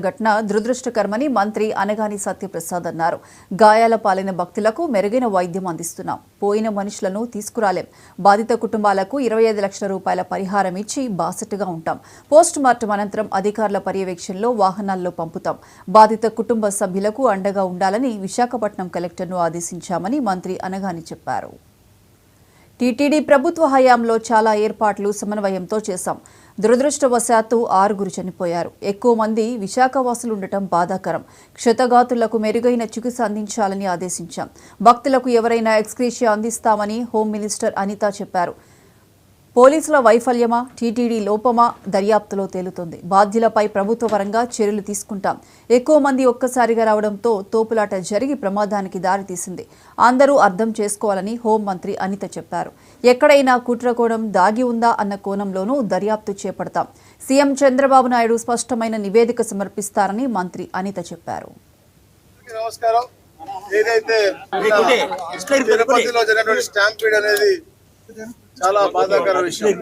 ఘటన దురదృష్టకరమని మంత్రి అనగాని సత్యప్రసాద్ అన్నారు. గాయాల పాలైన భక్తులకు మెరుగైన వైద్యం అందిస్తున్నాం. పోయిన మనుషులను తీసుకురాలేం. బాధిత కుటుంబాలకు 25 లక్షల రూపాయల పరిహారం ఇచ్చి బాసటగా ఉంటాం. పోస్ట్ మార్టం అనంతరం అధికారుల పర్యవేక్షణలో వాహనాల్లో పంపుతాం. బాధిత కుటుంబ సభ్యులకు అండగా ఉండాలని విశాఖపట్నం కలెక్టర్ను ఆదేశించామని మంత్రి అనగాని చెప్పారు. టీటీడీ ప్రభుత్వ హయాంలో చాలా ఏర్పాట్లు సమన్వయంతో చేశాం. దురదృష్టవశాత్తు 6 చనిపోయారు. ఎక్కువ మంది విశాఖవాసులు ఉండటం బాధాకరం. క్షతగాతులకు మెరుగైన చికిత్స అందించాలని ఆదేశించాం. భక్తులకు ఎవరైనా ఎక్స్గ్రేషియా అందిస్తామని హోం మినిస్టర్ అనిత చెప్పారు. పోలీసుల వైఫల్యమా, టీటీడీ లోపమా దర్యాప్తులో తేలుతోంది. బాధ్యులపై ప్రభుత్వ పరంగా చర్యలు తీసుకుంటాం. ఎక్కువ మంది ఒక్కసారిగా రావడంతో తోపులాట జరిగి ప్రమాదానికి దారితీసింది. అందరూ అర్థం చేసుకోవాలని హోంమంత్రి అనిత చెప్పారు. ఎక్కడైనా కుట్రకోణం దాగి ఉందా అన్న కోణంలోనూ దర్యాప్తు చేపడతాం. సీఎం చంద్రబాబు నాయుడు స్పష్టమైన నివేదిక సమర్పిస్తారని మంత్రి అనిత చెప్పారు. నమస్కారం. ఏదైతే తిరుపతిలో జరిగినటువంటి స్టాంపీడ్ అనేది చాలా బాధాకర విషయం.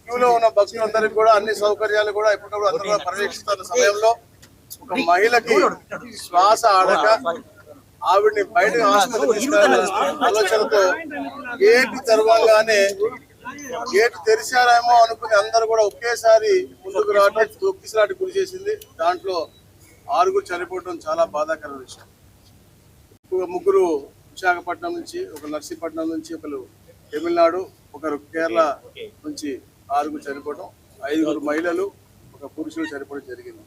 క్యూలో ఉన్న భక్తులందరికీ కూడా అన్ని సౌకర్యాలు కూడా ఎప్పటికప్పుడు అందరూ పర్యవేక్షిస్తున్న సమయంలో ఒక మహిళకి శ్వాస ఆడక ఆవిడ్ని బయటకు ఆసుపత్రి తీసుకెళ్లాలనే ఆలోచనతో గేటు తెరవగానే గేటు తెరిచారేమో అనుకుని అందరూ కూడా ఒకేసారి ముందుకు రావడం తొక్కిసలాటి గురి చేసింది. దాంట్లో 6 చనిపోవడం చాలా బాధాకర విషయం. 3 విశాఖపట్నం నుంచి, ఒక నర్సీపట్నం నుంచి, ఒకరు తమిళనాడు, ఒకరు కేరళ నుంచి 6 చనిపోవడం, 5 మహిళలు, ఒక పురుషులు చనిపోవడం జరిగింది.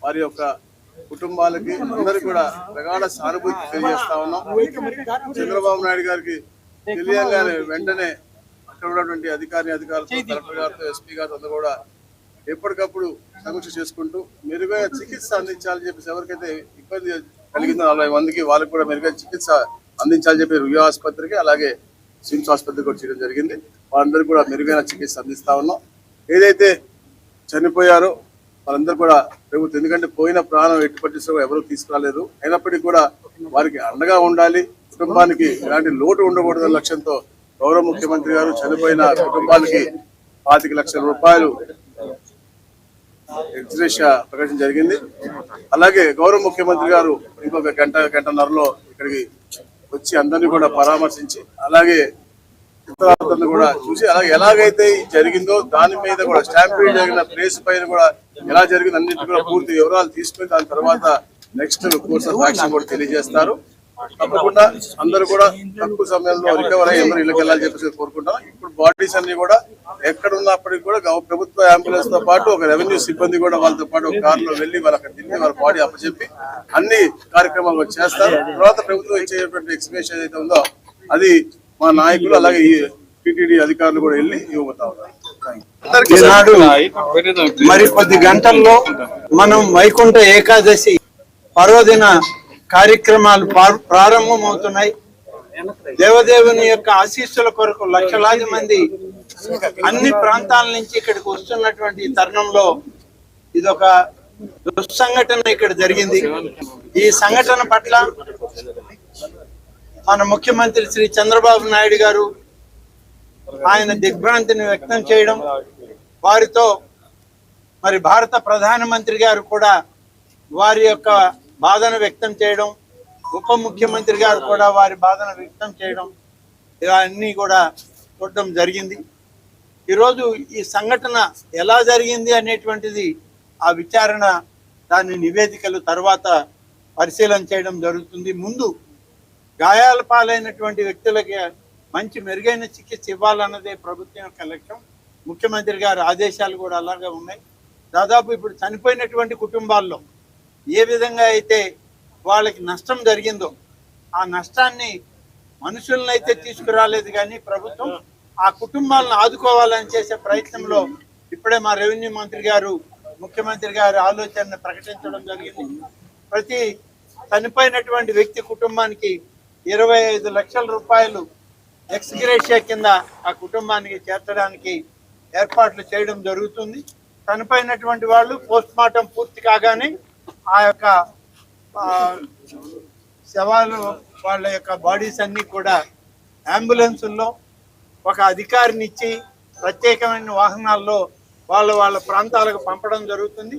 వారి యొక్క కుటుంబాలకి అందరికీ కూడా ప్రగాఢ సానుభూతి తెలియజేస్తా ఉన్నాం. చంద్రబాబు నాయుడు గారికి తెలియగానే వెంటనే అక్కడ ఉన్నటువంటి అధికారులతో, కలెక్టర్ గారితో, ఎస్పీ గారితో అందరూ కూడా ఎప్పటికప్పుడు సమీక్ష చేసుకుంటూ మెరుగైన చికిత్స అందించాలని చెప్పేసి ఎవరికైతే ఇబ్బంది కలిగిందో 40 మందికి వాళ్ళకి కూడా మెరుగైన చికిత్స అందించాలని చెప్పి రుయా ఆసుపత్రికి, అలాగే సిమ్స్ ఆసుపత్రికి కూడా చేయడం జరిగింది. వాళ్ళందరూ కూడా మెరుగైన చికిత్స అందిస్తా ఉన్నాం. ఏదైతే చనిపోయారో వాళ్ళందరూ కూడా ప్రభుత్వం, ఎందుకంటే పోయిన ప్రాణం ఎట్టి పరిస్థితుల్లో ఎవరు తీసుకురాలేదు, అయినప్పటికీ కూడా వారికి అండగా ఉండాలి, కుటుంబానికి ఎలాంటి లోటు ఉండకూడదు లక్ష్యంతో గౌరవ ముఖ్యమంత్రి గారు చనిపోయిన కుటుంబాలకి 25 లక్షల రూపాయలు ఎక్స్గ్రేషియా ప్రకటన జరిగింది. అలాగే గౌరవ ముఖ్యమంత్రి గారు ఇంకొక గంటన్నరలో ఇక్కడికి వచ్చి అందరినీ కూడా పరామర్శించి, అలాగే ఇతరులను కూడా చూసి, అలాగే ఎలాగైతే జరిగిందో దాని మీద కూడా స్టాంపీడ్ జరిగిన ప్లేస్ పైన కూడా ఎలా జరిగింది అన్నింటి కూడా పూర్తి వివరాలు తీసుకుని దాని తర్వాత నెక్స్ట్ కోర్స్ ఆఫ్ యాక్షన్ కూడా తెలియజేస్తారు. తప్పకుండా అందరూ కూడా తక్కువ సమయంలో రికవర్ అయ్యి అందరూ ఇళ్ళకి వెళ్ళాలని చెప్పేసి కోరుకుంటాం. ఇప్పుడు బాడీస్ అన్ని కూడా ఎక్కడ ఉన్నప్పటికీ కూడా ప్రభుత్వ అంబులెన్స్ తో పాటు ఒక రెవెన్యూ సిబ్బంది కూడా వాళ్ళతో పాటు ఒక కారులో వెళ్లి వాళ్ళకి తిరిగి వాళ్ళ బాడీ అప్పచెప్పి అన్ని కార్యక్రమాలు చేస్తారు. తర్వాత ప్రభుత్వం ఇచ్చేటువంటి ఎక్స్ప్రెషన్ ఏదైతే ఉందో అది మా నాయకులు అలాగే ఈ టీటీడీ అధికారులు కూడా వెళ్ళి ఇవ్వబోతా ఉన్నారు. మరి కొద్ది గంటల్లో మనం వైకుంఠ ఏకాదశి పర్వదిన కార్యక్రమాలు ప్రారంభమవుతున్నాయి. దేవదేవుని యొక్క ఆశీస్సుల కొరకు లక్షలాది మంది అన్ని ప్రాంతాల నుంచి ఇక్కడికి వస్తున్నటువంటి తరుణంలో ఇదొక దుస్సంఘటన ఇక్కడ జరిగింది. ఈ సంఘటన పట్ల మన ముఖ్యమంత్రి శ్రీ చంద్రబాబు నాయుడు గారు ఆయన దిగ్భ్రాంతిని వ్యక్తం చేయడం, వారితో మరి భారత ప్రధానమంత్రి గారు కూడా వారి యొక్క బాధను వ్యక్తం చేయడం, ఉప ముఖ్యమంత్రి గారు కూడా వారి బాధను వ్యక్తం చేయడం, ఇవన్నీ కూడా చూడడం జరిగింది. ఈరోజు ఈ సంఘటన ఎలా జరిగింది అనేటువంటిది ఆ విచారణ, దాని నివేదికలు తర్వాత పరిశీలన చేయడం జరుగుతుంది. ముందు గాయాల పాలైనటువంటి వ్యక్తులకి మంచి మెరుగైన చికిత్స ఇవ్వాలన్నదే ప్రభుత్వం యొక్క లక్ష్యం. ముఖ్యమంత్రి గారి ఆదేశాలు కూడా అలాగే ఉన్నాయి. దాదాపు ఇప్పుడు చనిపోయినటువంటి కుటుంబాల్లో ఏ విధంగా అయితే వాళ్ళకి నష్టం జరిగిందో ఆ నష్టాన్ని మనుషులను అయితే తీసుకురాలేదు, కానీ ప్రభుత్వం ఆ కుటుంబాలను ఆదుకోవాలని చేసే ప్రయత్నంలో ఇప్పుడే మా రెవెన్యూ మంత్రి గారు, ముఖ్యమంత్రి గారి ఆలోచనను ప్రకటించడం జరిగింది. ప్రతి చనిపోయినటువంటి వ్యక్తి కుటుంబానికి 25 లక్షల రూపాయలు ఎక్స్గ్రేషియా కింద ఆ కుటుంబానికి చేర్చడానికి ఏర్పాట్లు చేయడం జరుగుతుంది. చనిపోయినటువంటి వాళ్ళు పోస్ట్ మార్టం పూర్తి కాగానే ఆ యొక్క శవాలు, వాళ్ళ యొక్క బాడీస్ అన్ని కూడా అంబులెన్సుల్లో ఒక అధికారిని ఇచ్చి ప్రత్యేకమైన వాహనాల్లో వాళ్ళ ప్రాంతాలకు పంపడం జరుగుతుంది.